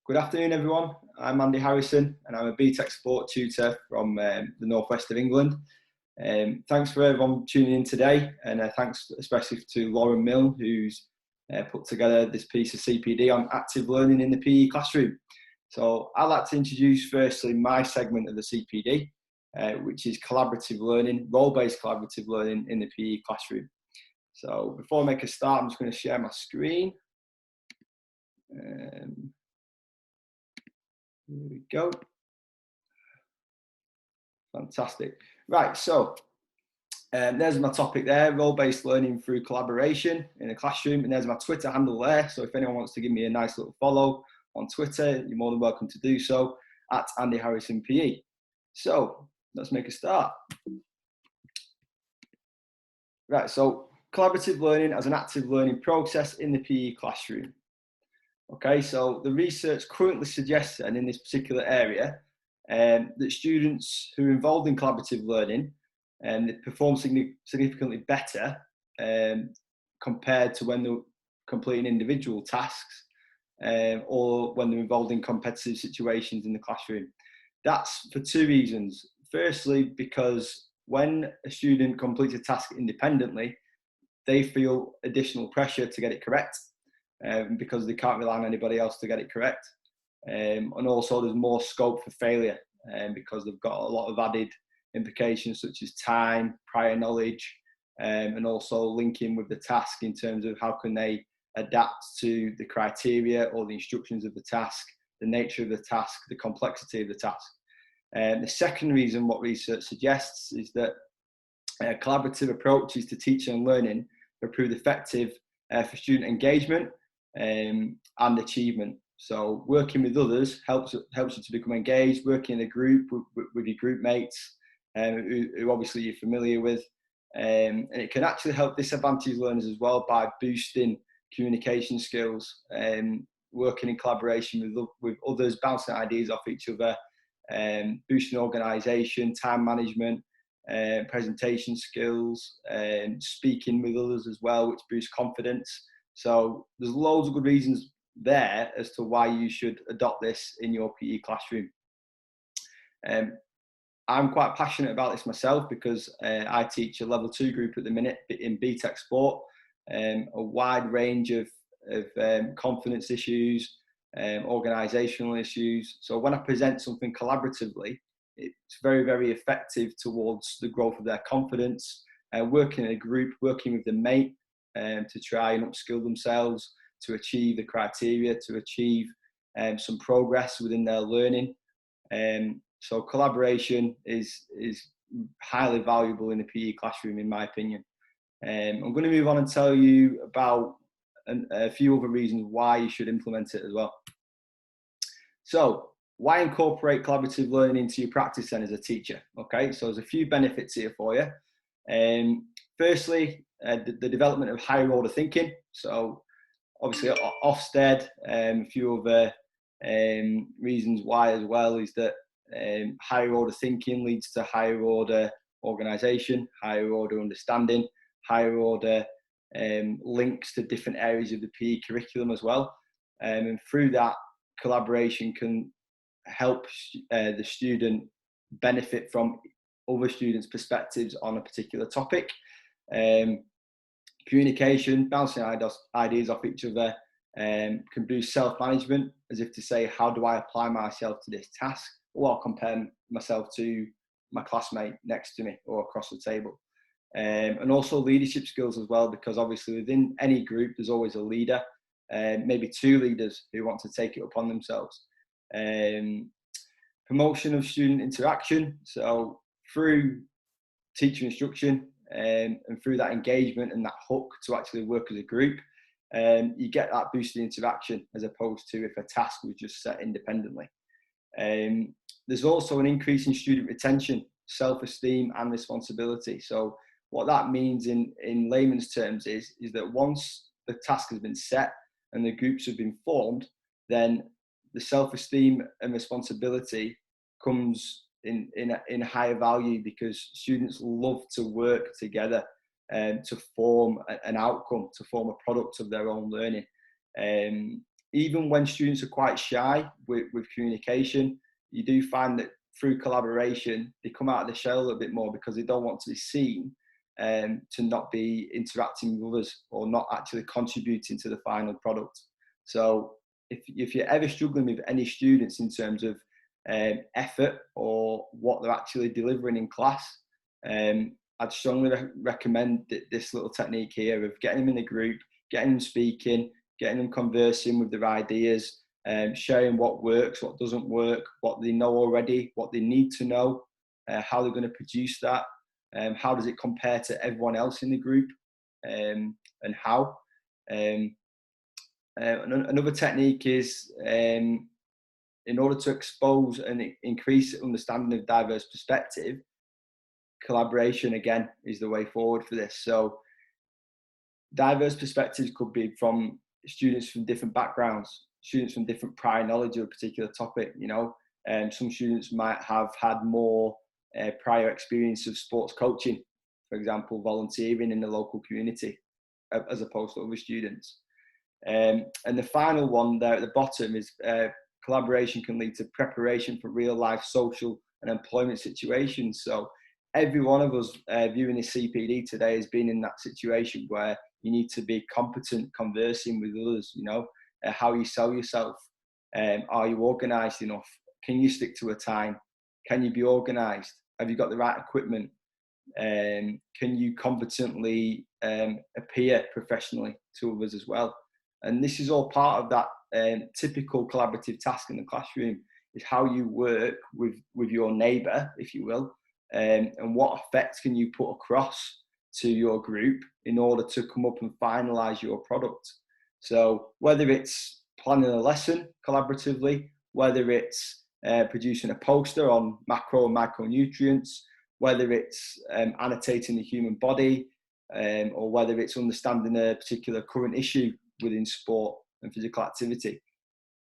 Good afternoon, everyone. I'm Andy Harrison, and I'm a BTEC sport tutor from the northwest of England. Thanks for everyone tuning in today, and thanks especially to Lauren Mill, who's put together this piece of CPD on active learning in the PE classroom. So I'd like to introduce firstly my segment of the CPD, which is collaborative learning, role-based collaborative learning in the PE classroom. So before I make a start, I'm just going to share my screen. Here we go. Fantastic. Right, so there's my topic there, role-based learning through collaboration in a classroom, and there's my Twitter handle there. So if anyone wants to give me a nice little follow on Twitter, you're more than welcome to do so, at Andy Harrison PE. So let's make a start. Right, so collaborative learning as an active learning process in the PE classroom. Okay, so the research currently suggests, and in this particular area, that students who are involved in collaborative learning perform significantly better compared to when they're completing individual tasks or when they're involved in competitive situations in the classroom. That's for two reasons. Firstly, because when a student completes a task independently, they feel additional pressure to get it correct. Because they can't rely on anybody else to get it correct. And also there's more scope for failure because they've got a lot of added implications such as time, prior knowledge, and also linking with the task in terms of how can they adapt to the criteria or the instructions of the task, the nature of the task, the complexity of the task. The second reason what research suggests is that collaborative approaches to teaching and learning are proved effective for student engagement and achievement. So working with others helps you to become engaged, working in a group with your group mates who obviously you're familiar with. And it can actually help disadvantaged learners as well by boosting communication skills, working in collaboration with others, bouncing ideas off each other, boosting organisation, time management, presentation skills, speaking with others as well, which boosts confidence. So there's loads of good reasons there as to why you should adopt this in your PE classroom. I'm quite passionate about this myself because I teach a level 2 group at the minute in BTEC sport, a wide range of confidence issues, organisational issues. So when I present something collaboratively, it's very, very effective towards the growth of their confidence, working in a group, working with the mate to try and upskill themselves, to achieve the criteria, to achieve some progress within their learning. So collaboration is highly valuable in the PE classroom, in my opinion. I'm going to move on and tell you about a few other reasons why you should implement it as well. So why incorporate collaborative learning into your practice then as a teacher? Okay, so there's a few benefits here for you. Firstly, the development of higher order thinking. So obviously Ofsted, a few other reasons why as well is that higher order thinking leads to higher order organisation, higher order understanding, higher order links to different areas of the PE curriculum as well. And through that, collaboration can help the student benefit from other students' perspectives on a particular topic. Communication, bouncing ideas off each other, can boost self-management, as if to say, how do I apply myself to this task? Or I'll compare myself to my classmate next to me or across the table. And also leadership skills as well, because obviously within any group, there's always a leader, maybe two leaders who want to take it upon themselves. Promotion of student interaction. So through teacher instruction and through that engagement and that hook to actually work as a group, you get that boosted interaction as opposed to if a task was just set independently. There's also an increase in student retention, self-esteem and responsibility. So what that means in layman's terms is that once the task has been set and the groups have been formed, then the self-esteem and responsibility comes in higher value because students love to work together and to form an outcome, to form a product of their own learning. even when students are quite shy with communication, you do find that through collaboration, they come out of the shell a little bit more because they don't want to be seen to not be interacting with others or not actually contributing to the final product. So if you're ever struggling with any students in terms of effort or what they're actually delivering in class, I'd strongly recommend this little technique here of getting them in a group, getting them speaking, getting them conversing with their ideas, sharing what works, what doesn't work, what they know already, what they need to know, how they're going to produce that, how does it compare to everyone else in the group, and how. Another technique is in order to expose and increase understanding of diverse perspective, collaboration again is the way forward for this. So diverse perspectives could be from students from different backgrounds, students from different prior knowledge of a particular topic, you know. Some students might have had more prior experience of sports coaching, for example, volunteering in the local community, as opposed to other students. And the final one there at the bottom is collaboration can lead to preparation for real life social and employment situations. So every one of us viewing this CPD today has been in that situation where you need to be competent conversing with others, you know, how you sell yourself. Are you organised enough? Can you stick to a time? Can you be organised? Have you got the right equipment? Can you competently appear professionally to others as well? And this is all part of that typical collaborative task in the classroom, is how you work with your neighbour, if you will, and what effect can you put across to your group in order to come up and finalise your product. So whether it's planning a lesson collaboratively, whether it's producing a poster on macro and micronutrients, whether it's annotating the human body, or whether it's understanding a particular current issue within sport and physical activity.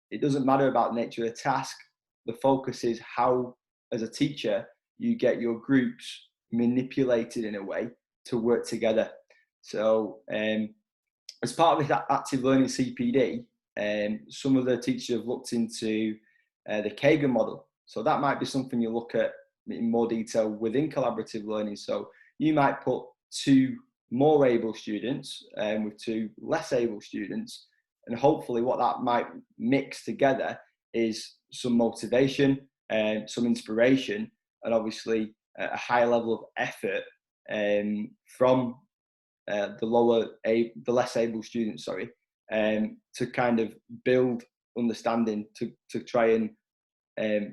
It doesn't matter about the nature of the task. The focus is how, as a teacher, you get your groups manipulated in a way to work together. So as part of this active learning CPD, some of the teachers have looked into the Kagan model. So that might be something you look at in more detail within collaborative learning. So you might put two more able students with two less able students, and hopefully what that might mix together is some motivation and some inspiration, and obviously a higher level of effort from the less able students, to kind of build understanding to try and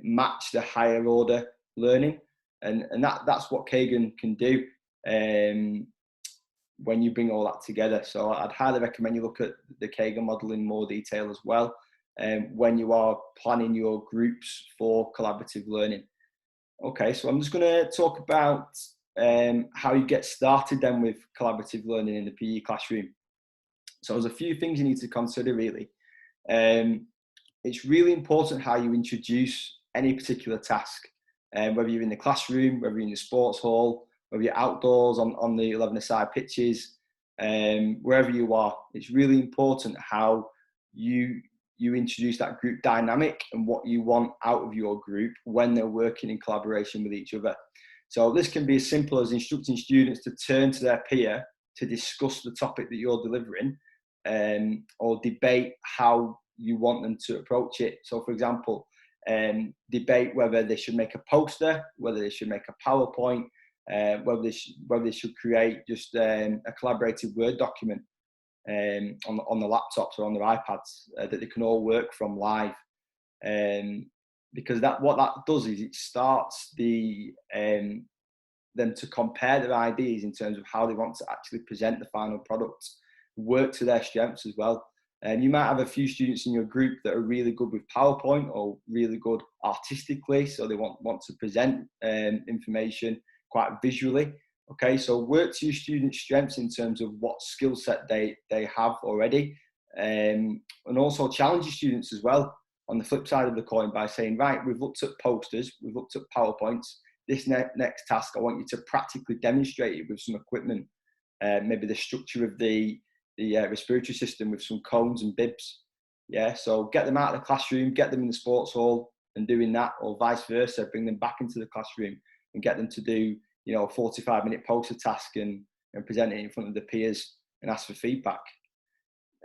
match the higher order learning, and that's what Kagan can do when you bring all that together. So I'd highly recommend you look at the Kagan model in more detail as well when you are planning your groups for collaborative learning. Okay, so I'm just going to talk about how you get started then with collaborative learning in the PE classroom. So there's a few things you need to consider really. It's really important how you introduce any particular task, whether you're in the classroom, whether you're in the sports hall, whether you're outdoors on the 11-a-side pitches, wherever you are. It's really important how you introduce that group dynamic and what you want out of your group when they're working in collaboration with each other. So this can be as simple as instructing students to turn to their peer to discuss the topic that you're delivering, or debate how you want them to approach it. So for example, debate whether they should make a poster, whether they should make a PowerPoint, whether they should create just a collaborative Word document on the laptops or on their iPads that they can all work from live. Because what that does is it starts them to compare their ideas in terms of how they want to actually present the final product, work to their strengths as well. And you might have a few students in your group that are really good with PowerPoint or really good artistically, so they want to present information quite visually. Okay, so work to your students' strengths in terms of what skill set they have already, and also challenge your students as well on the flip side of the coin by saying, right, we've looked at posters, we've looked at PowerPoints. This next task, I want you to practically demonstrate it with some equipment, maybe the structure of the respiratory system with some cones and bibs. Yeah, so get them out of the classroom, get them in the sports hall and doing that, or vice versa, bring them back into the classroom and get them to do, you know, a 45-minute poster task and present it in front of the peers and ask for feedback.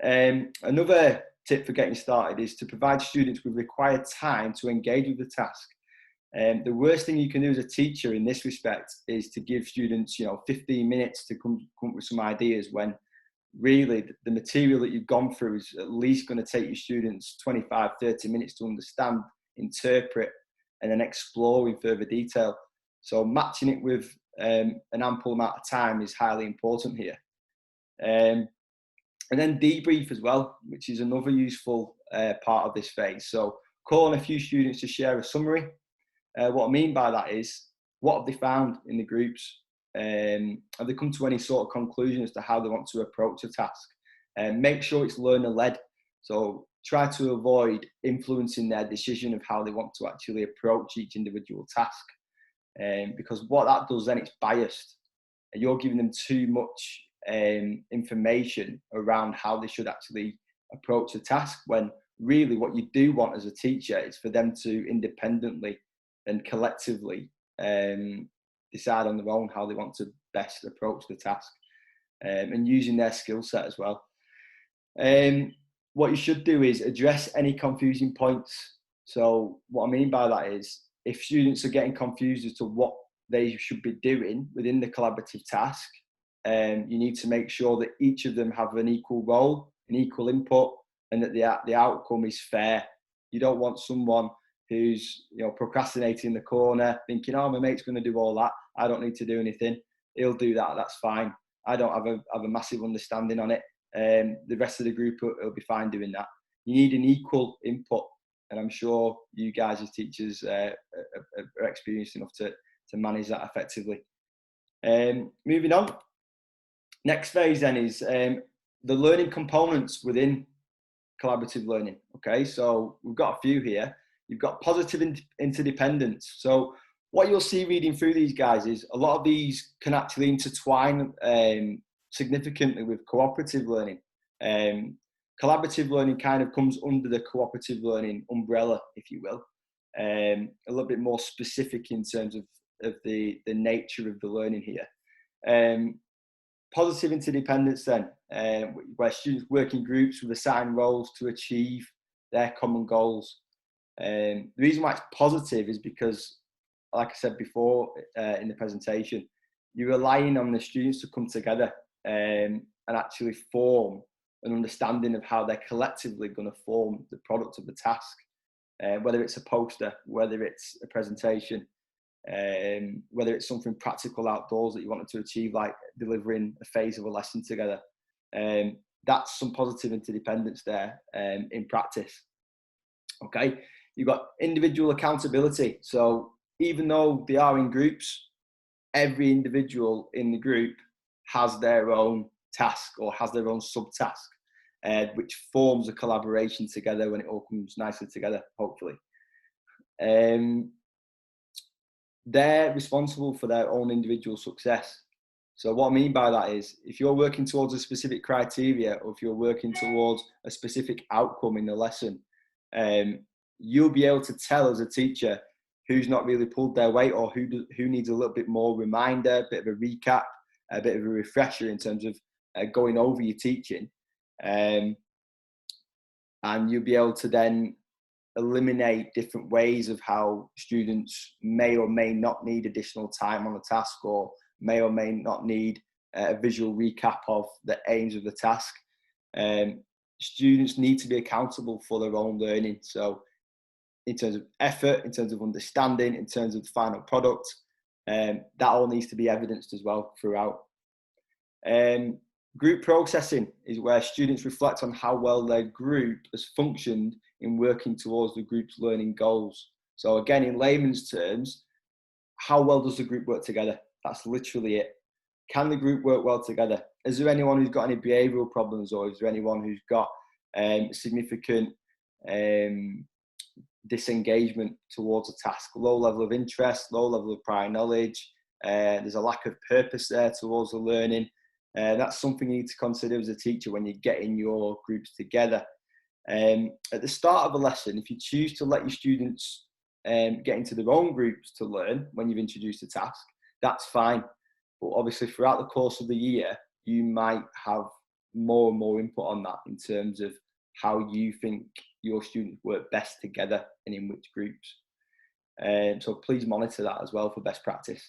Another tip for getting started is to provide students with required time to engage with the task. The worst thing you can do as a teacher in this respect is to give students, you know, 15 minutes to come up with some ideas, when really the material that you've gone through is at least going to take your students 25, 30 minutes to understand, interpret, and then explore in further detail. So matching it with an ample amount of time is highly important here. And then debrief as well, which is another useful part of this phase. So call on a few students to share a summary. What I mean by that is, what have they found in the groups? Have they come to any sort of conclusion as to how they want to approach a task? Make sure it's learner-led. So try to avoid influencing their decision of how they want to actually approach each individual task. Because what that does then, it's biased. And you're giving them too much information around how they should actually approach a task, when really what you do want as a teacher is for them to independently and collectively decide on their own how they want to best approach the task, and using their skill set as well. What you should do is address any confusing points. So what I mean by that is, if students are getting confused as to what they should be doing within the collaborative task, you need to make sure that each of them have an equal role, an equal input, and that the outcome is fair. You don't want someone who's, you know, procrastinating in the corner, thinking, "Oh, my mate's going to do all that. I don't need to do anything. He'll do that. That's fine. I don't have a massive understanding on it. The rest of the group will be fine doing that." You need an equal input, and I'm sure you guys as teachers are experienced enough to manage that effectively. Moving on. Next phase then is the learning components within collaborative learning. Okay, so we've got a few here. You've got positive interdependence. So what you'll see reading through these guys is a lot of these can actually intertwine significantly with cooperative learning. Collaborative learning kind of comes under the cooperative learning umbrella, if you will. A little bit more specific in terms of the nature of the learning here. Positive interdependence then, where students work in groups with assigned roles to achieve their common goals. The reason why it's positive is because, like I said before in the presentation, you're relying on the students to come together and actually form an understanding of how they're collectively going to form the product of the task, whether it's a poster, whether it's a presentation, whether it's something practical outdoors that you wanted to achieve, like delivering a phase of a lesson together. That's some positive interdependence there in practice. Okay, you've got individual accountability. So even though they are in groups, every individual in the group has their own task or has their own subtask, which forms a collaboration together when it all comes nicely together, hopefully. They're responsible for their own individual success. So what I mean by that is, if you're working towards a specific criteria, or if you're working towards a specific outcome in the lesson, you'll be able to tell as a teacher who's not really pulled their weight, or who needs a little bit more reminder, a bit of a recap, a bit of a refresher in terms of going over your teaching. And you'll be able to then eliminate different ways of how students may or may not need additional time on the task, or may or may not need a visual recap of the aims of the task. Students need to be accountable for their own learning. So in terms of effort, in terms of understanding, in terms of the final product, that all needs to be evidenced as well throughout. Group processing is where students reflect on how well their group has functioned in working towards the group's learning goals. So again, in layman's terms, how well does the group work together? That's literally it. Can the group work well together? Is there anyone who's got any behavioural problems, or is there anyone who's got significant disengagement towards a task? Low level of interest, low level of prior knowledge, there's a lack of purpose there towards the learning. That's something you need to consider as a teacher when you're getting your groups together. At the start of a lesson, if you choose to let your students get into their own groups to learn when you've introduced a task, that's fine. But obviously throughout the course of the year, you might have more and more input on that in terms of how you think your students work best together and in which groups. So please monitor that as well for best practice.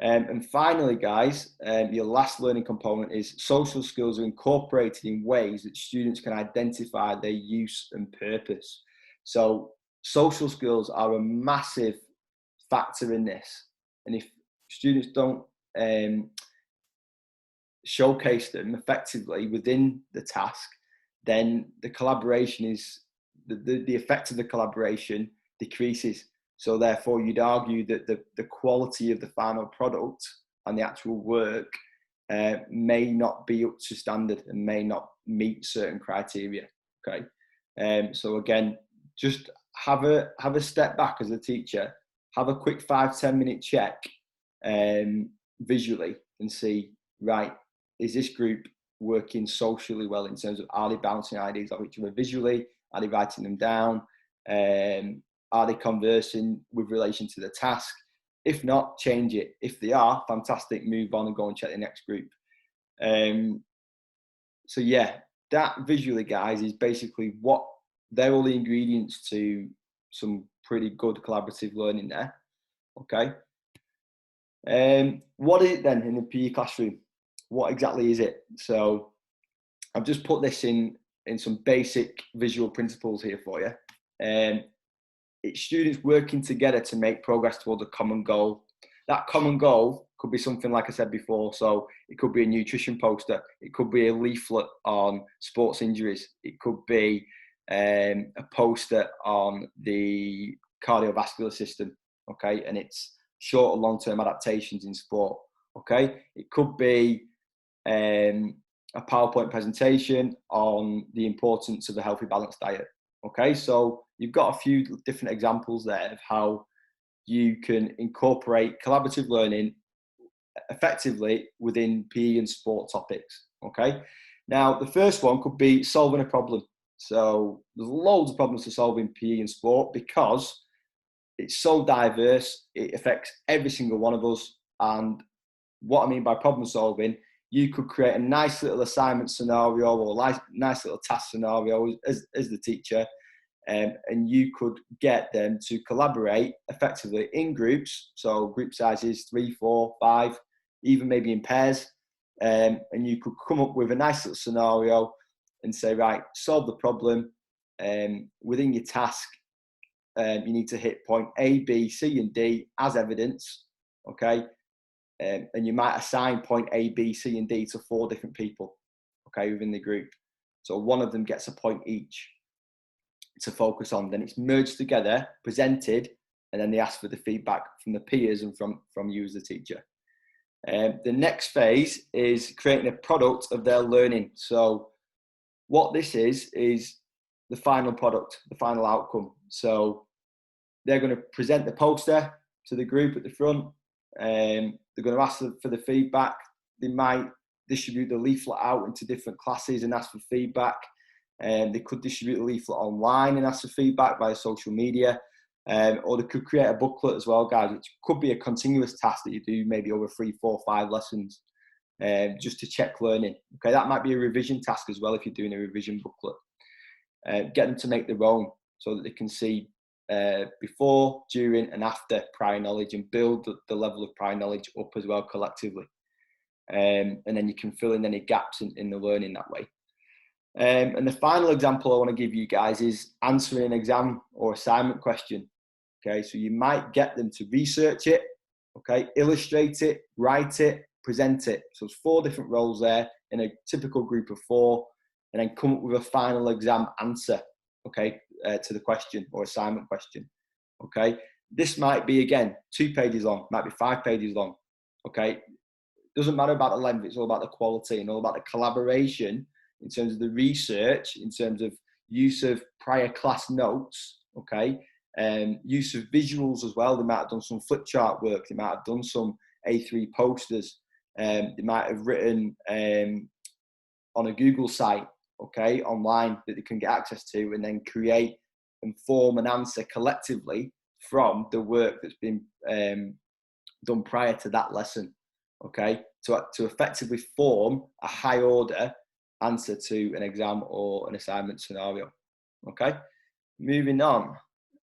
And finally, guys, your last learning component is social skills are incorporated in ways that students can identify their use and purpose. So social skills are a massive factor in this. And if students don't showcase them effectively within the task, then the collaboration is, the effect of the collaboration decreases. So therefore, you'd argue that the quality of the final product and the actual work may not be up to standard and may not meet certain criteria. Okay, so again, just have a step back as a teacher, have a quick 5-10 minute check visually and see, right, is this group working socially well in terms of, are they bouncing ideas off each other visually? Are they writing them down? Are they conversing with relation to the task? If not, change it. If they are, fantastic, move on and go and check the next group. So yeah, that visually, guys, is basically what, they're all the ingredients to some pretty good collaborative learning there. Okay. What is it then in the PE classroom? What exactly is it? So I've just put this in some basic visual principles here for you. It's students working together to make progress towards a common goal. That common goal could be something like I said before. So it could be a nutrition poster. It could be a leaflet on sports injuries. It could be a poster on the cardiovascular system. Okay, and it's short or long-term adaptations in sport. Okay, it could be a PowerPoint presentation on the importance of a healthy, balanced diet. Okay, so you've got a few different examples there of how you can incorporate collaborative learning effectively within PE and sport topics. Okay, now the first one could be solving a problem. So there's loads of problems to solve in PE and sport because it's so diverse, it affects every single one of us. And what I mean by problem solving, you could create a nice little assignment scenario or a nice little task scenario as the teacher, and you could get them to collaborate effectively in groups. So group sizes 3, 4, 5, even maybe in pairs. And you could come up with a nice little scenario and say, right, solve the problem. Within your task, you need to hit point A, B, C, and D as evidence. Okay. And you might assign point A, B, C, and D to 4 different people, okay, within the group. So one of them gets a point each to focus on. Then it's merged together, presented, and then they ask for the feedback from the peers and from you as the teacher. The next phase is creating a product of their learning. So what this is the final product, the final outcome. So they're going to present the poster to the group at the front. They're going to ask for the feedback. They might distribute the leaflet out into different classes and ask for feedback. They could distribute the leaflet online and ask for feedback via social media. Or they could create a booklet as well, guys, which could be a continuous task that you do maybe over 3, 4, 5 lessons, just to check learning. Okay, that might be a revision task as well if you're doing a revision booklet. Get them to make their own so that they can see before, during, and after prior knowledge and build the level of prior knowledge up as well collectively. And then you can fill in any gaps in the learning that way. And the final example I want to give you guys is answering an exam or assignment question. Okay, so you might get them to research it, okay, illustrate it, write it, present it. So it's 4 different roles there in a typical group of 4, and then come up with a final exam answer, okay, to the question or assignment question. Okay, this might be again 2 pages long, might be 5 pages long. Okay, doesn't matter about the length, it's all about the quality and all about the collaboration in terms of the research, in terms of use of prior class notes, okay, use of visuals as well. They might have done some flip chart work, they might have done some A3 posters, they might have written on a Google site okay, online that they can get access to, and then create and form an answer collectively from the work that's been done prior to that lesson, okay, to effectively form a high order answer to an exam or an assignment scenario. Okay, moving on.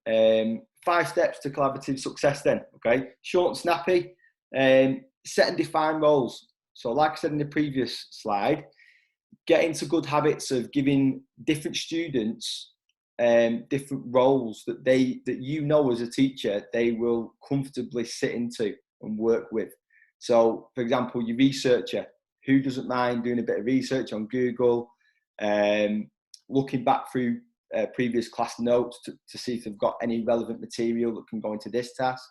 5 steps to collaborative success then. Okay, short and snappy. Set and define roles. So like I said in the previous slide, get into good habits of giving different students different roles that you know as a teacher they will comfortably sit into and work with. So for example, your researcher, who doesn't mind doing a bit of research on Google, looking back through previous class notes to see if they've got any relevant material that can go into this task.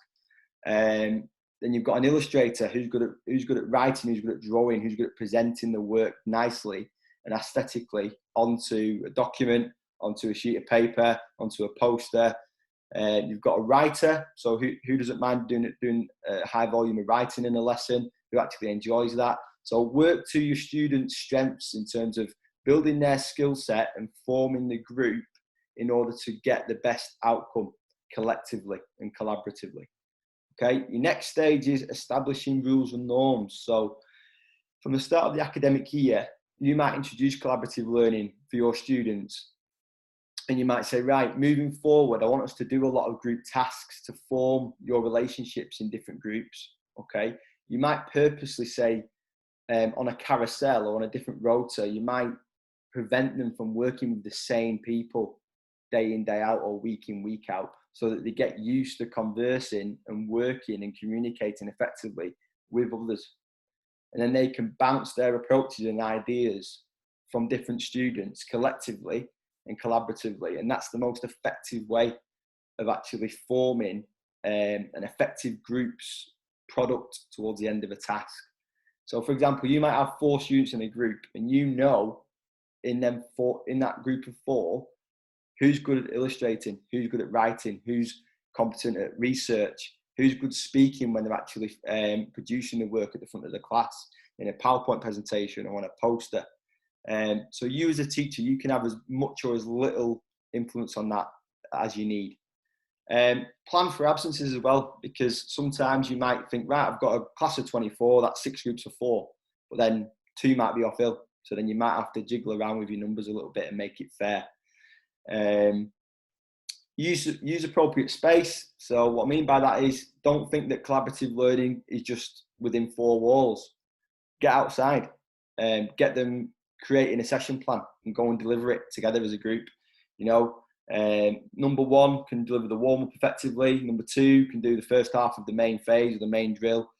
Then you've got an illustrator who's good at writing, who's good at drawing, who's good at presenting the work nicely and aesthetically onto a document, onto a sheet of paper, onto a poster. You've got a writer, so who doesn't mind doing a high volume of writing in a lesson, who actually enjoys that. So work to your students' strengths in terms of building their skill set and forming the group in order to get the best outcome collectively and collaboratively. Okay, your next stage is establishing rules and norms. So from the start of the academic year, you might introduce collaborative learning for your students. And you might say, right, moving forward, I want us to do a lot of group tasks to form your relationships in different groups. Okay, you might purposely say on a carousel or on a different rota, you might prevent them from working with the same people day in, day out, or week in, week out, so that they get used to conversing and working and communicating effectively with others. And then they can bounce their approaches and ideas from different students collectively and collaboratively. And that's the most effective way of actually forming an effective group's product towards the end of a task. So for example, you might have 4 students in a group, and you know in that group of 4, who's good at illustrating, who's good at writing, who's competent at research, who's good speaking when they're actually producing the work at the front of the class in a PowerPoint presentation or on a poster. So you as a teacher, you can have as much or as little influence on that as you need. Plan for absences as well, because sometimes you might think, right, I've got a class of 24, that's 6 groups of 4, but then 2 might be off ill. So then you might have to jiggle around with your numbers a little bit and make it fair. Use appropriate space. So what I mean by that is, don't think that collaborative learning is just within 4 walls. Get outside, get them creating a session plan and go and deliver it together as a group. You know, number 1 can deliver the warm-up effectively. Number 2 can do the first half of the main phase or the main drill.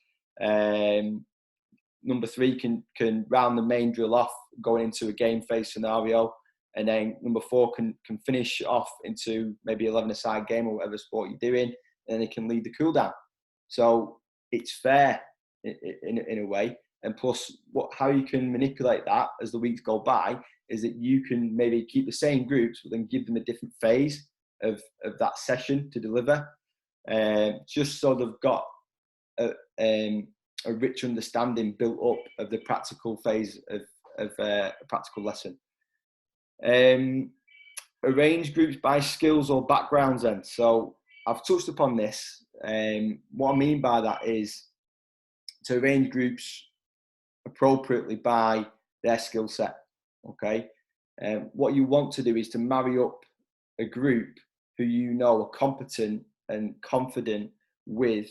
Number 3 can round the main drill off going into a game phase scenario. And then number 4 can finish off into maybe 11-a-side game or whatever sport you're doing, and then they can lead the cool down. So it's fair in a way. And plus, how you can manipulate that as the weeks go by is that you can maybe keep the same groups, but then give them a different phase of that session to deliver, just so they've got a rich understanding built up of the practical phase of a practical lesson. Arrange groups by skills or backgrounds then. So I've touched upon this. What I mean by that is to arrange groups appropriately by their skill set. Okay. What you want to do is to marry up a group who you know are competent and confident with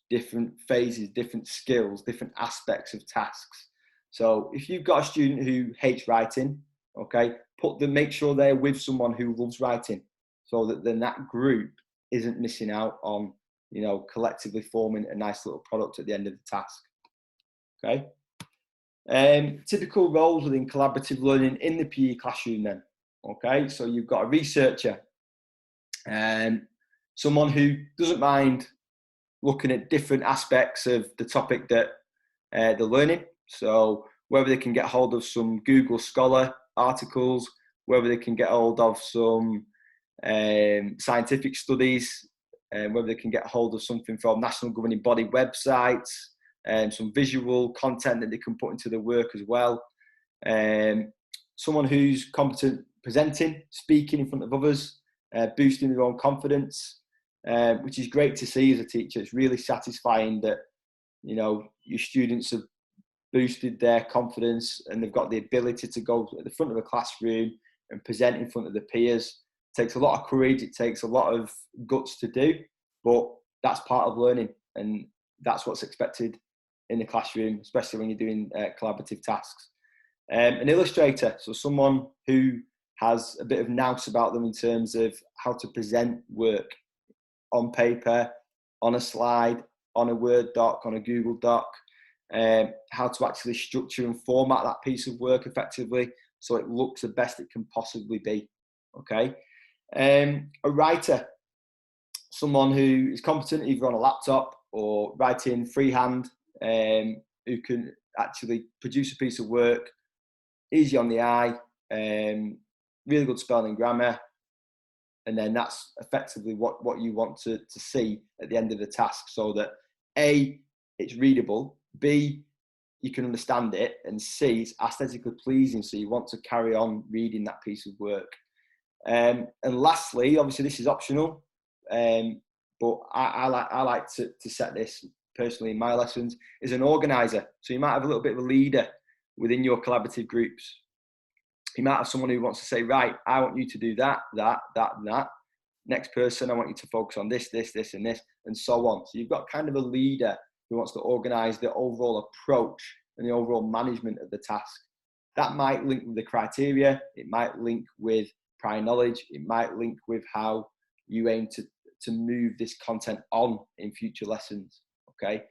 different phases, different skills, different aspects of tasks. So if you've got a student who hates writing, okay, make sure they're with someone who loves writing, so that then that group isn't missing out on, you know, collectively forming a nice little product at the end of the task. Okay. Typical roles within collaborative learning in the PE classroom then. Okay, so you've got a researcher, someone who doesn't mind looking at different aspects of the topic that they're learning. So whether they can get hold of some Google Scholar articles, whether they can get hold of some scientific studies, whether they can get hold of something from national governing body websites, some visual content that they can put into the work as well. someone who's competent presenting, speaking in front of others, boosting their own confidence, which is great to see as a teacher. It's really satisfying that, you know, your students have boosted their confidence and they've got the ability to go at the front of a classroom and present in front of the peers. It takes a lot of courage, it takes a lot of guts to do, but that's part of learning, and that's what's expected in the classroom, especially when you're doing collaborative tasks. An illustrator, so someone who has a bit of nous about them in terms of how to present work on paper, on a slide, on a Word doc, on a Google doc, how to actually structure and format that piece of work effectively so it looks the best it can possibly be. Okay. A writer, someone who is competent either on a laptop or writing freehand, who can actually produce a piece of work, easy on the eye, really good spelling and grammar, and then that's effectively what you want to see at the end of the task, so that A, it's readable, B, you can understand it, and C, it's aesthetically pleasing, so you want to carry on reading that piece of work. And lastly, obviously this is optional, but I like to set this personally in my lessons, is an organizer. So you might have a little bit of a leader within your collaborative groups. You might have someone who wants to say, right, I want you to do that, that, that, and that. Next person, I want you to focus on this, this, this, and this, and so on. So you've got kind of a leader who wants to organize the overall approach and the overall management of the task. That might link with the criteria. It might link with prior knowledge. It might link with how you aim to move this content on in future lessons. Okay.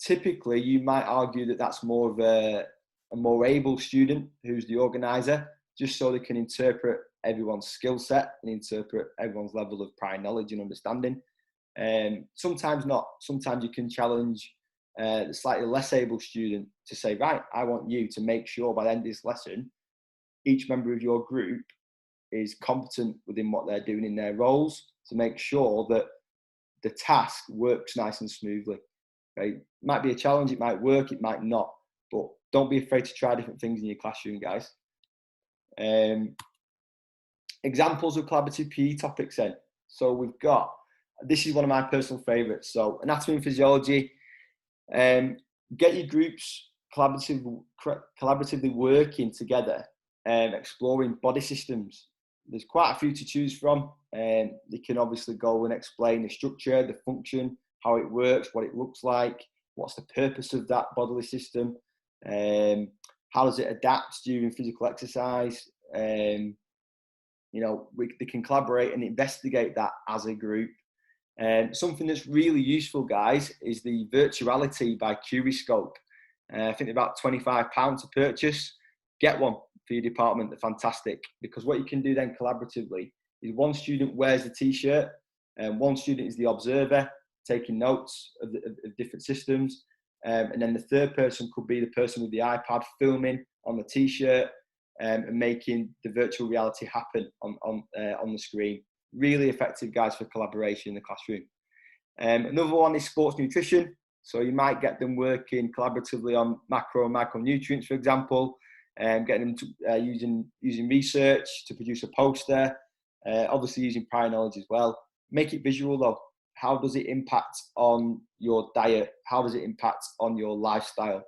Typically, you might argue that that's more of a more able student who's the organizer, just so they can interpret everyone's skill set and interpret everyone's level of prior knowledge and understanding. Sometimes not. Sometimes you can challenge the slightly less able student to say, right, I want you to make sure by the end of this lesson, each member of your group is competent within what they're doing in their roles, to make sure that the task works nice and smoothly. Okay? It might be a challenge, it might work, it might not, but don't be afraid to try different things in your classroom, guys. Examples of collaborative PE topics then. So we've got, this is one of my personal favourites, so anatomy and physiology. Get your groups collaboratively working together and exploring body systems. There's quite a few to choose from. They can obviously go and explain the structure, the function, how it works, what it looks like, what's the purpose of that bodily system, how does it adapt during physical exercise. You know, they can collaborate and investigate that as a group. Something that's really useful, guys, is the Virtuality by Curiscope. I think they're about £25 to purchase. Get one for your department. They're fantastic, because what you can do then collaboratively is one student wears the t-shirt and one student is the observer, taking notes of different systems. And then the third person could be the person with the iPad filming on the t-shirt and making the virtual reality happen on the screen. Really effective, guys, for collaboration in the classroom. Another one is sports nutrition. So you might get them working collaboratively on macro and micronutrients, for example, getting them to, using research to produce a poster, obviously using prior knowledge as well. Make it visual though. How does it impact on your diet? How does it impact on your lifestyle?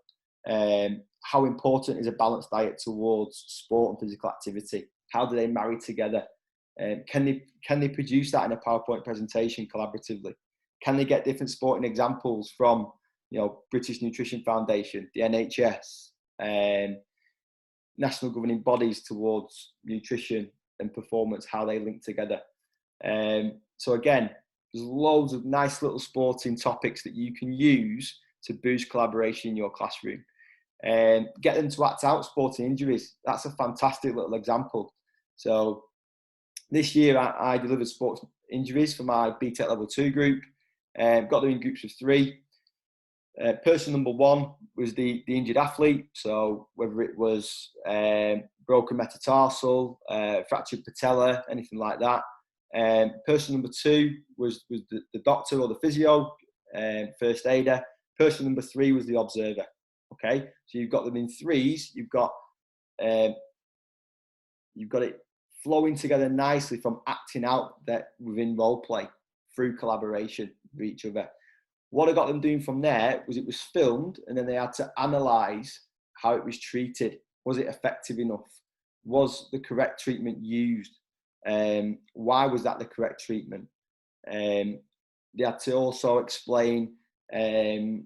How important is a balanced diet towards sport and physical activity? How do they marry together? Can they produce that in a PowerPoint presentation collaboratively? Can they get different sporting examples from, you know, British Nutrition Foundation, the NHS, national governing bodies towards nutrition and performance, how they link together? So again, there's loads of nice little sporting topics that you can use to boost collaboration in your classroom. Get them to act out sporting injuries. That's a fantastic little example. So this year I delivered sports injuries for my BTEC level 2 group. Got them in groups of 3. Person number 1 was the injured athlete. So whether it was broken metatarsal, fractured patella, anything like that. Person number 2 was the doctor or the physio, first aider. Person number 3 was the observer. Okay, so you've got them in 3s. You've got you've got it flowing together nicely from acting out that within role play through collaboration with each other. What I got them doing from there was it was filmed, and then they had to analyse how it was treated. Was it effective enough? Was the correct treatment used? Why was that the correct treatment? They had to also explain the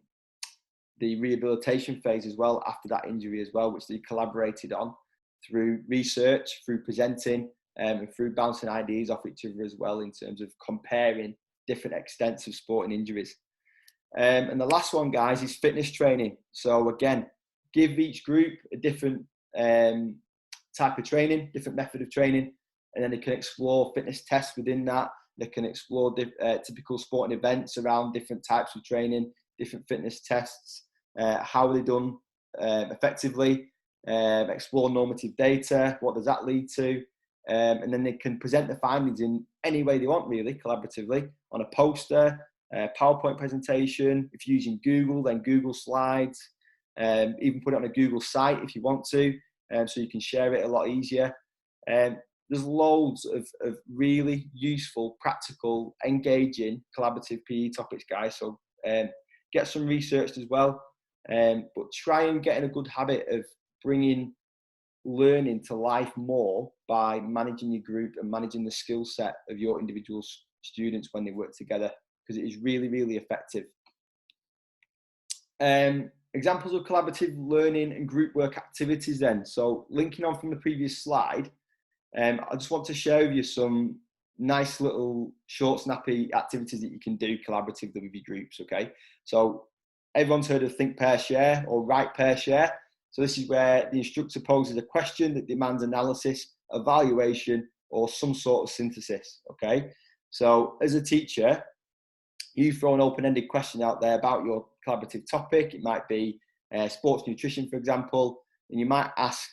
rehabilitation phase as well after that injury as well, which they collaborated on through research, through presenting, and through bouncing ideas off each other as well in terms of comparing different extents of sporting injuries. And the last one, guys, is fitness training. So again, give each group a different type of training, different method of training, and then they can explore fitness tests within that. They can explore typical sporting events around different types of training, different fitness tests, how are they done effectively, explore normative data, what does that lead to, and then they can present the findings in any way they want, really, collaboratively, on a poster, PowerPoint presentation. If you're using Google, then Google Slides, even put it on a Google site if you want to, so you can share it a lot easier. There's loads of really useful, practical, engaging, collaborative PE topics, guys. So get some researched as well, but try and get in a good habit of bringing learning to life more by managing your group and managing the skill set of your individual students when they work together, because it is really, really effective. Examples of collaborative learning and group work activities then. So linking on from the previous slide, I just want to share with you some nice little short, snappy activities that you can do collaboratively with your groups, okay? So everyone's heard of think, pair, share, or write, pair, share. So this is where the instructor poses a question that demands analysis, evaluation, or some sort of synthesis, okay? So as a teacher, you throw an open-ended question out there about your collaborative topic. It might be sports nutrition, for example, and you might ask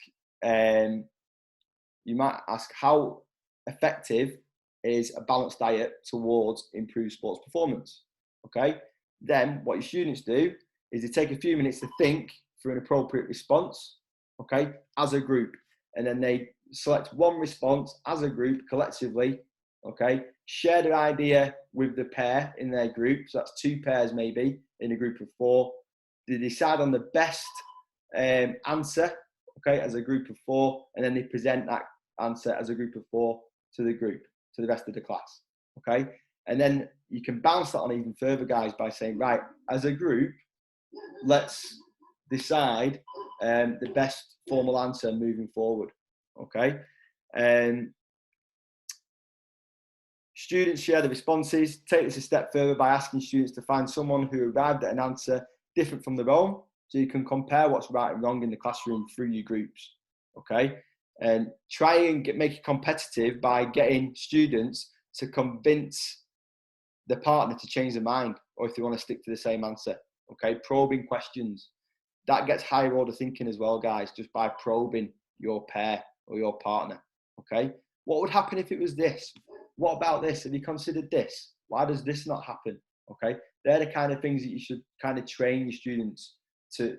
how effective is a balanced diet towards improved sports performance, okay? Then what your students do is they take a few minutes to think for an appropriate response, okay, as a group, and then they select one response as a group collectively, okay, share their idea with the pair in their group, so that's 2 pairs maybe in a group of 4. They decide on the best answer, okay, as a group of 4, and then they present that answer as a group of 4 to the group, to the rest of the class, okay? And then you can bounce that on even further, guys, by saying, right, as a group, let's decide the best formal answer moving forward, okay? Students share the responses. Take this a step further by asking students to find someone who arrived at an answer different from their own, so you can compare what's right and wrong in the classroom through your groups, okay? And try and make it competitive by getting students to convince the partner to change their mind, or if they want to stick to the same answer, okay? Probing questions. That gets higher order thinking as well, guys, just by probing your pair or your partner, okay? What would happen if it was this? What about this? Have you considered this? Why does this not happen? Okay, they're the kind of things that you should kind of train your students to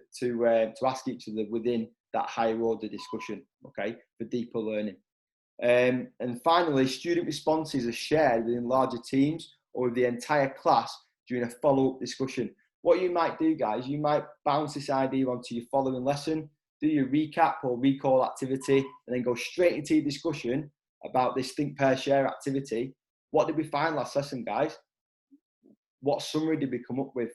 ask each other within that higher order discussion, okay, for deeper learning. And finally, student responses are shared within larger teams or with the entire class during a follow-up discussion. What you might do, guys, you might bounce this idea onto your following lesson, do your recap or recall activity, and then go straight into your discussion about this think, pair, share activity. What did we find last lesson, guys? What summary did we come up with?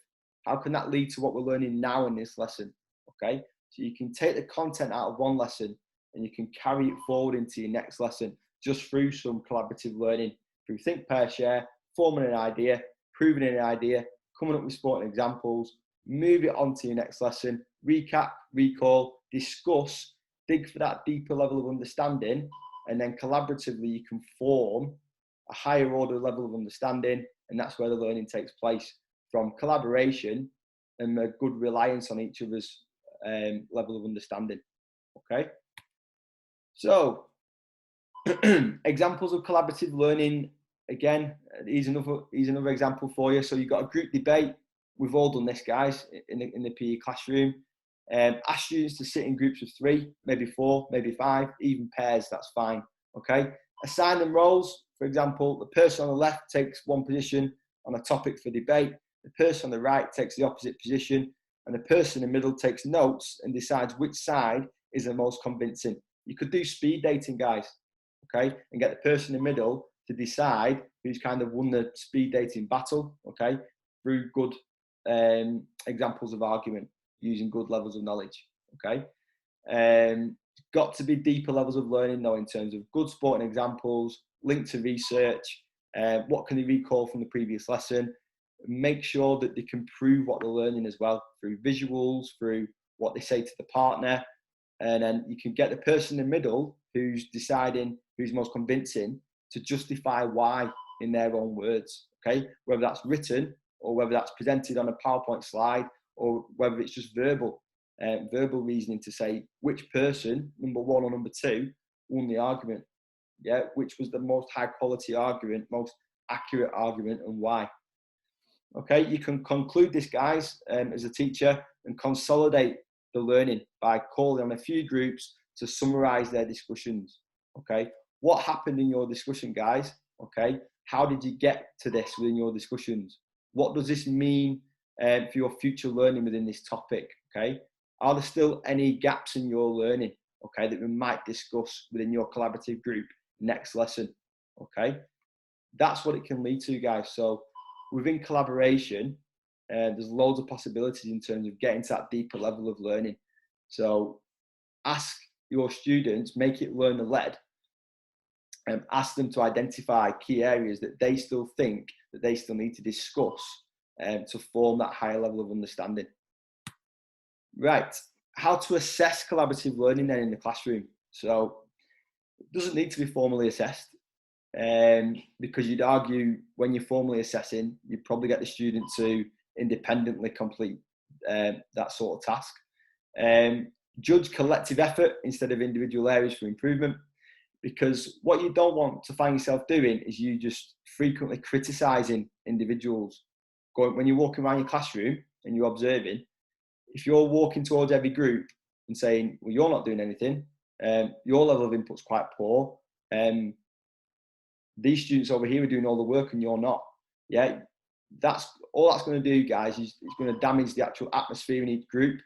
How can that lead to what we're learning now in this lesson? Okay, so you can take the content out of one lesson and you can carry it forward into your next lesson just through some collaborative learning, through think, pair, share, forming an idea, proving an idea, coming up with sporting examples, move it on to your next lesson, recap, recall, discuss, dig for that deeper level of understanding, and then collaboratively you can form a higher order level of understanding, and that's where the learning takes place, from collaboration and a good reliance on each other's level of understanding, okay? So, examples of collaborative learning, again, here's another example for you. So you've got a group debate. We've all done this, guys, in the PE classroom. Ask students to sit in groups of 3, maybe 4, maybe 5, even pairs, that's fine, okay? Assign them roles. For example, the person on the left takes one position on a topic for debate, the person on the right takes the opposite position, and the person in the middle takes notes and decides which side is the most convincing. You could do speed dating, guys, okay, and get the person in the middle to decide who's kind of won the speed dating battle, okay, through good examples of argument, using good levels of knowledge, okay. Got to be deeper levels of learning though, in terms of good sporting examples, linked to research, what can they recall from the previous lesson. Make sure that they can prove what they're learning as well, through visuals, through what they say to the partner, and then you can get the person in the middle who's deciding who's most convincing to justify why in their own words, okay? Whether that's written or whether that's presented on a PowerPoint slide or whether it's just verbal reasoning to say which person, number 1 or number 2, won the argument, yeah, which was the most high quality argument, most accurate argument, and why. Okay, you can conclude this, guys, as a teacher, and consolidate the learning by calling on a few groups to summarize their discussions. Okay, what happened in your discussion, guys? Okay, how did you get to this within your discussions? What does this mean for your future learning within this topic? Okay, are there still any gaps in your learning, okay, that we might discuss within your collaborative group next lesson? Okay, that's what it can lead to, guys. So within collaboration, there's loads of possibilities in terms of getting to that deeper level of learning. So ask your students, make it learner-led, and ask them to identify key areas that they still think that they still need to discuss to form that higher level of understanding. Right, how to assess collaborative learning then in the classroom. So it doesn't need to be formally assessed. Because you'd argue when you're formally assessing, you'd probably get the student to independently complete that sort of task. Judge collective effort instead of individual areas for improvement, because what you don't want to find yourself doing is you just frequently criticizing individuals. When you're walking around your classroom and you're observing, if you're walking towards every group and saying, well, you're not doing anything, your level of input's quite poor, these students over here are doing all the work and you're not. Yeah, that's all that's going to do, guys, is it's going to damage the actual atmosphere in each group.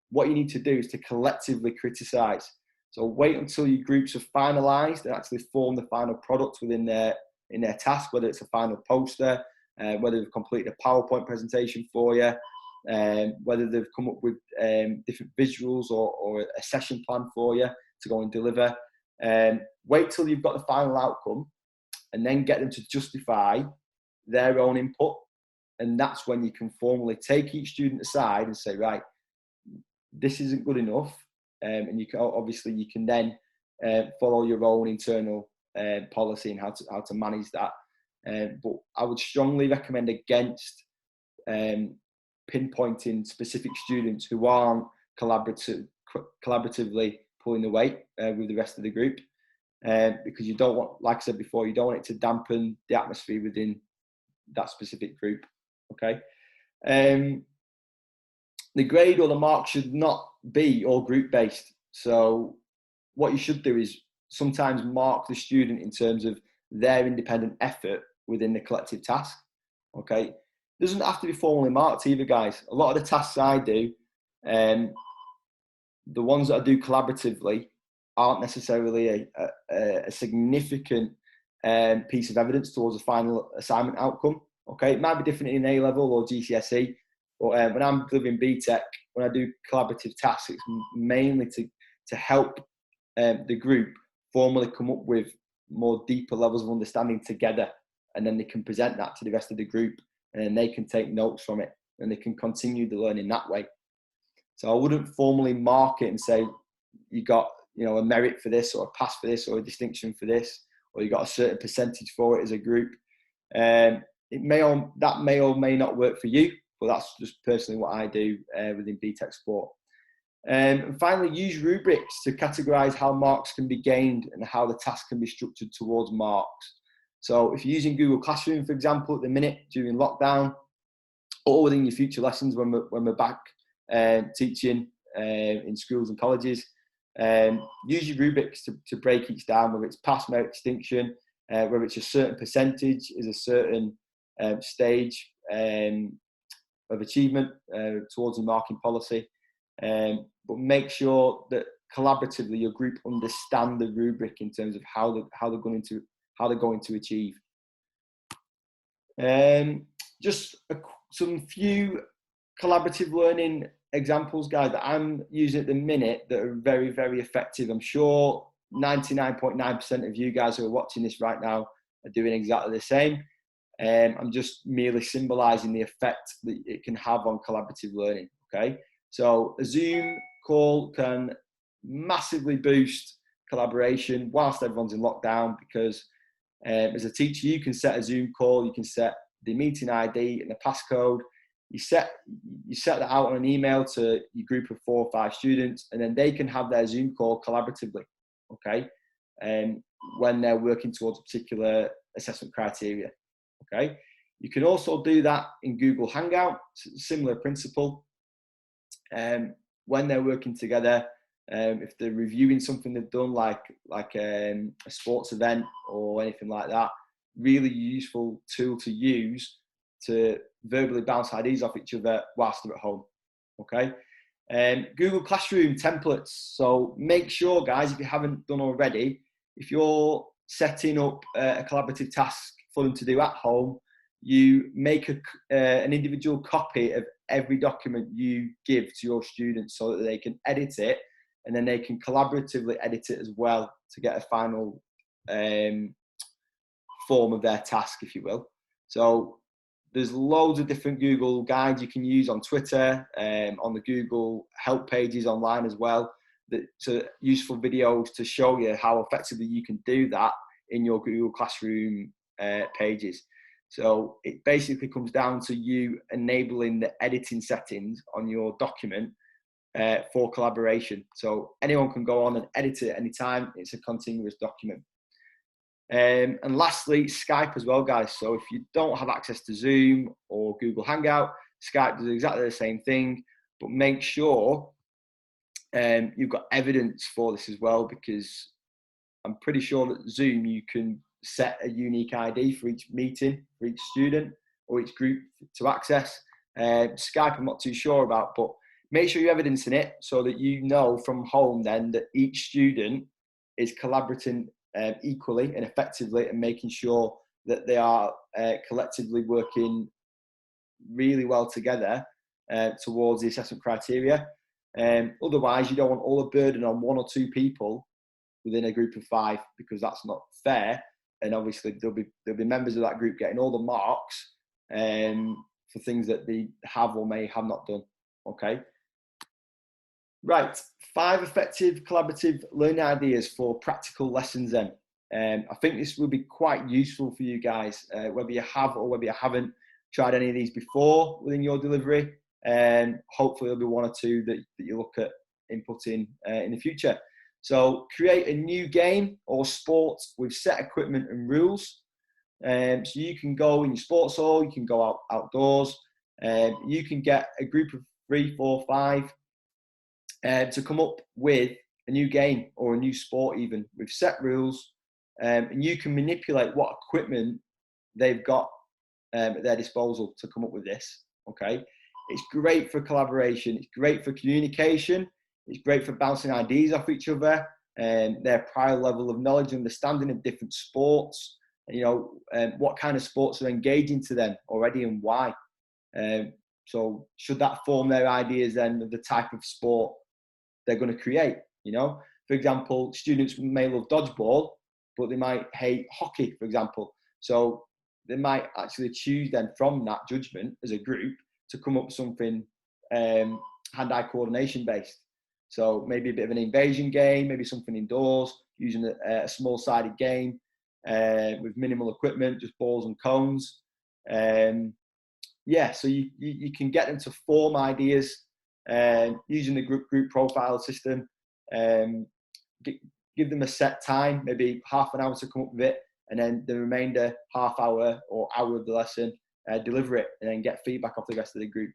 What you need to do is to collectively criticize. So wait until your groups are finalized and actually form the final product within their task, whether it's a final poster, whether they've completed a PowerPoint presentation for you, whether they've come up with different visuals or a session plan for you to go and deliver. Wait till you've got the final outcome and then get them to justify their own input. And that's when you can formally take each student aside and say, right, this isn't good enough. And you can obviously you can then follow your own internal policy and how to manage that. But I would strongly recommend against pinpointing specific students who aren't collaboratively pulling the weight with the rest of the group, because you don't want, like I said before, you don't want it to dampen the atmosphere within that specific group. Okay. The grade or the mark should not be all group based. So what you should do is sometimes mark the student in terms of their independent effort within the collective task. Okay. It doesn't have to be formally marked either, guys. A lot of the tasks I do, the ones that I do collaboratively, aren't necessarily a significant piece of evidence towards a final assignment outcome. Okay, it might be different in A-level or GCSE, but when I'm delivering BTEC, when I do collaborative tasks, it's mainly to help the group formally come up with more deeper levels of understanding together, and then they can present that to the rest of the group, and then they can take notes from it, and they can continue the learning that way. So I wouldn't formally mark it and say you got, a merit for this, or a pass for this, or a distinction for this, or you got a certain percentage for it as a group. That may or may not work for you, but that's just personally what I do within BTEC Sport. And finally, use rubrics to categorize how marks can be gained and how the task can be structured towards marks. So if you're using Google Classroom, for example, at the minute during lockdown, or within your future lessons when we're back teaching in schools and colleges. Use your rubrics to break each down, whether it's pass, merit, distinction, whether it's a certain percentage is a certain stage of achievement towards a marking policy. But make sure that collaboratively your group understand the rubric in terms of how they're going to achieve. Just some few collaborative learning examples, guys, that I'm using at the minute that are very, very effective. I'm sure 99.9% of you guys who are watching this right now are doing exactly the same. I'm just merely symbolizing the effect that it can have on collaborative learning. Okay, so a Zoom call can massively boost collaboration whilst everyone's in lockdown, because as a teacher, you can set a Zoom call, you can set the meeting ID and the passcode. You set that out on an email to your group of 4 or 5 students, and then they can have their Zoom call collaboratively, okay? When they're working towards a particular assessment criteria, okay? You can also do that in Google Hangout, similar principle. When they're working together, if they're reviewing something they've done, like a sports event or anything like that, really useful tool to use to verbally bounce ideas off each other whilst they're at home, okay? Google Classroom templates. So make sure, guys, if you haven't done already, if you're setting up a collaborative task for them to do at home, you make an individual copy of every document you give to your students so that they can edit it, and then they can collaboratively edit it as well to get a final form of their task, if you will. So there's loads of different Google guides you can use on Twitter, on the Google help pages online as well. That's useful videos to show you how effectively you can do that in your Google Classroom pages. So it basically comes down to you enabling the editing settings on your document for collaboration. So anyone can go on and edit it anytime. It's a continuous document. And lastly, Skype as well, guys. So if you don't have access to Zoom or Google Hangout, Skype does exactly the same thing, but make sure you've got evidence for this as well, because I'm pretty sure that Zoom, you can set a unique ID for each meeting, for each student or each group to access. Skype, I'm not too sure about, but make sure you're evidencing it so that you know from home then that each student is collaborating equally and effectively, and making sure that they are collectively working really well together towards the assessment criteria. Otherwise, you don't want all the burden on 1 or 2 people within a group of 5, because that's not fair. And obviously, there'll be members of that group getting all the marks for things that they have or may have not done. Okay. Right, 5 effective collaborative learning ideas for practical lessons then. I think this will be quite useful for you guys, whether you have or whether you haven't tried any of these before within your delivery. Hopefully there'll be 1 or 2 that you look at inputting in the future. So create a new game or sport with set equipment and rules. So you can go in your sports hall, you can go outdoors, you can get a group of 3, 4, 5 to come up with a new game or a new sport, even with set rules, and you can manipulate what equipment they've got at their disposal to come up with this. Okay, it's great for collaboration, it's great for communication, it's great for bouncing ideas off each other, and their prior level of knowledge and understanding of different sports, what kind of sports are engaging to them already and why. So should that form their ideas then of the type of sport they're going to create? For example, students may love dodgeball, but they might hate hockey, for example. So they might actually choose then from that judgment as a group to come up with something hand-eye coordination based. So maybe a bit of an invasion game, maybe something indoors, using a small-sided game with minimal equipment, just balls and cones. So you can get them to form ideas using the group profile system. Give them a set time, maybe half an hour to come up with it, and then the remainder half hour or hour of the lesson, deliver it, and then get feedback off the rest of the group.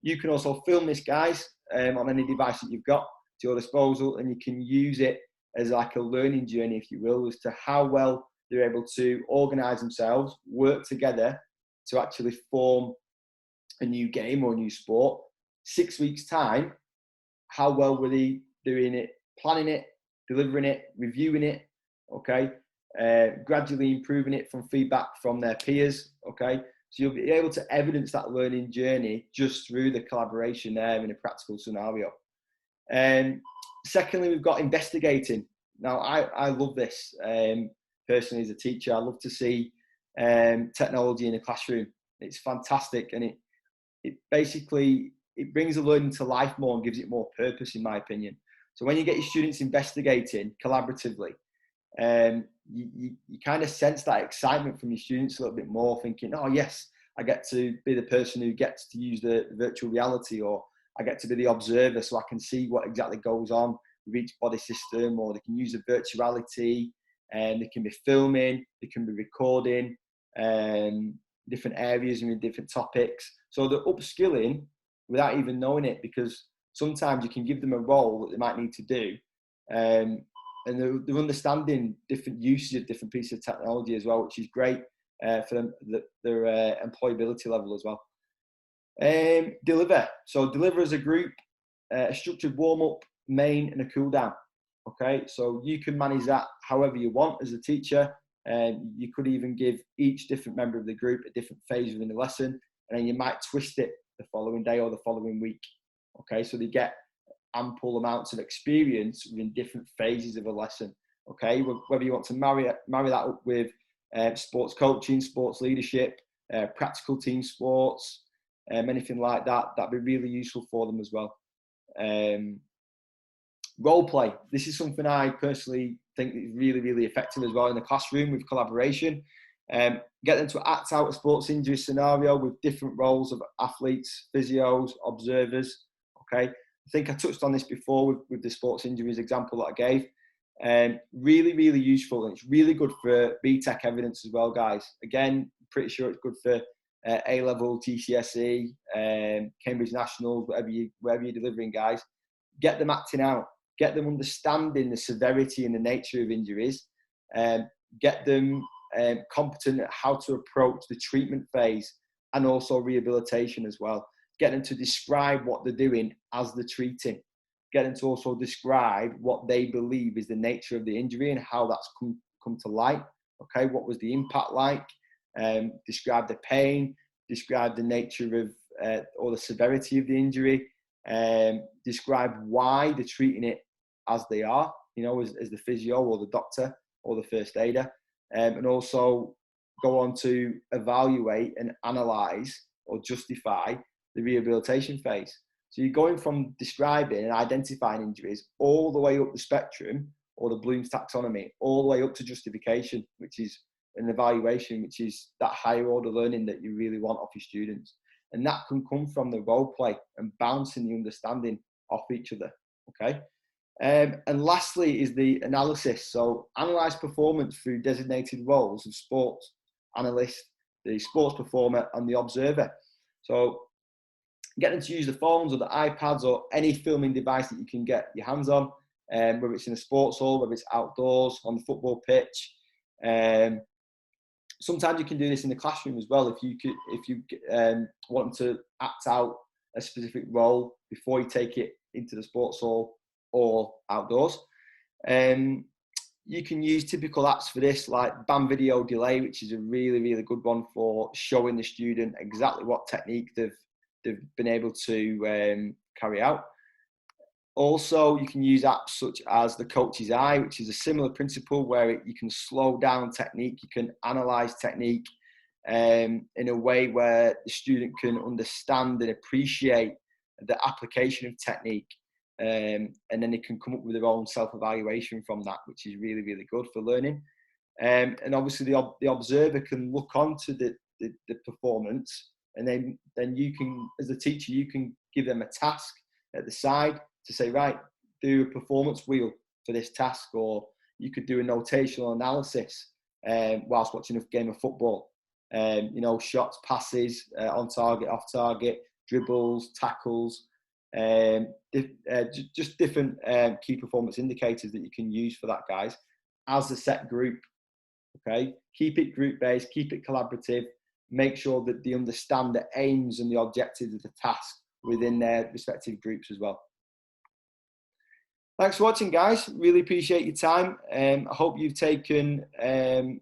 You can also film this, guys, on any device that you've got to your disposal, and you can use it as like a learning journey, if you will, as to how well they're able to organise themselves, work together to actually form a new game or a new sport. 6 weeks' time, how well were they doing it, planning it, delivering it, reviewing it, okay? Gradually improving it from feedback from their peers, okay? So you'll be able to evidence that learning journey just through the collaboration there in a practical scenario. Secondly, we've got investigating. Now, I love this personally as a teacher. I love to see technology in the classroom. It's fantastic, and it basically it brings the learning to life more and gives it more purpose, in my opinion. So when you get your students investigating collaboratively, you kind of sense that excitement from your students a little bit more, thinking, oh yes, I get to be the person who gets to use the virtual reality, or I get to be the observer so I can see what exactly goes on with each body system, or they can use the virtuality, and they can be filming, they can be recording different areas and with different topics. So they're upskilling without even knowing it, because sometimes you can give them a role that they might need to do, and they're understanding different uses of different pieces of technology as well, which is great for them, their employability level as well. Deliver. So deliver as a group, a structured warm-up, main, and a cool-down. Okay, so you can manage that however you want as a teacher, and you could even give each different member of the group a different phase within the lesson, and then you might twist it the following day or the following week. Okay, so they get ample amounts of experience within different phases of a lesson. Okay, whether you want to marry that up with sports coaching, sports leadership, practical team sports, anything like that, that'd be really useful for them as well. Role play. This is something I personally think is really, really effective as well in the classroom with collaboration. Get them to act out a sports injury scenario with different roles of athletes, physios, observers. Okay, I think I touched on this before with the sports injuries example that I gave. Really, really useful, and it's really good for BTEC evidence as well, guys. Again, pretty sure it's good for A-level, GCSE, Cambridge Nationals, whatever you're delivering, guys. Get them acting out. Get them understanding the severity and the nature of injuries. Get them competent at how to approach the treatment phase and also rehabilitation as well. Get them to describe what they're doing as they're treating. Get them to also describe what they believe is the nature of the injury and how that's come to light. Okay, what was the impact like? Describe the pain, describe the nature of or the severity of the injury, describe why they're treating it as they are, as the physio or the doctor or the first aider, and also go on to evaluate and analyse or justify the rehabilitation phase. So you're going from describing and identifying injuries all the way up the spectrum, or the Bloom's taxonomy, all the way up to justification, which is an evaluation, which is that higher order learning that you really want off your students. And that can come from the role play and bouncing the understanding off each other, okay? And lastly is the analysis. So analyse performance through designated roles of sports analyst, the sports performer, and the observer. So get them to use the phones or the iPads or any filming device that you can get your hands on, whether it's in a sports hall, whether it's outdoors, on the football pitch. Sometimes you can do this in the classroom as well. If you want them to act out a specific role before you take it into the sports hall or outdoors. You can use typical apps for this, like BAM video delay, which is a really, really good one for showing the student exactly what technique they've been able to carry out. Also, you can use apps such as the Coach's Eye, which is a similar principle where you can slow down technique, you can analyse technique in a way where the student can understand and appreciate the application of technique, and then they can come up with their own self-evaluation from that, which is really, really good for learning. And obviously the observer can look onto the performance, and then you can, as a teacher, you can give them a task at the side to say, right, do a performance wheel for this task, or you could do a notational analysis whilst watching a game of football. Shots, passes, on target, off target, dribbles, tackles, just different key performance indicators that you can use for that, guys, as a set group. Okay, keep it group based, keep it collaborative, make sure that they understand the aims and the objectives of the task within their respective groups as well. Thanks for watching, guys. Really appreciate your time. I hope you've taken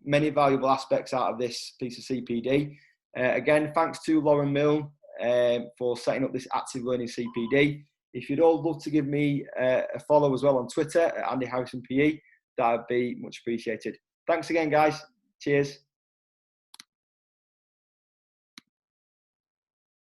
many valuable aspects out of this piece of CPD. Again, thanks to Lauren Milne for setting up this active learning CPD. If you'd all love to give me a follow as well on Twitter at Andy Harrison PE, that would be much appreciated. Thanks again, guys. Cheers.